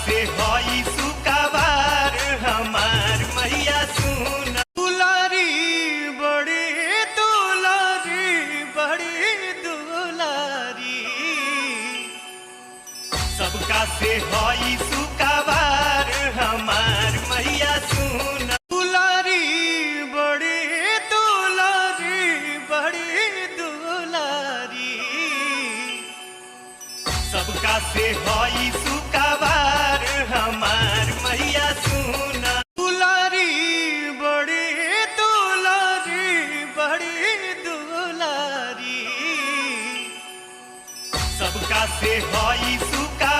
से हई सुकाबार हमार मैया सुन। दुलारी बड़ी दुलारी बड़ी दुलारी, सबका से हई सुकाबार हमार मैया सुन। दुलारी बड़ी दुलारी बड़ी दुलारी, सबका से हई सुकाबार हमार मैया सुन। दुलारी बड़ी दुलारी बड़ी दुलारी, सबका से हई सुका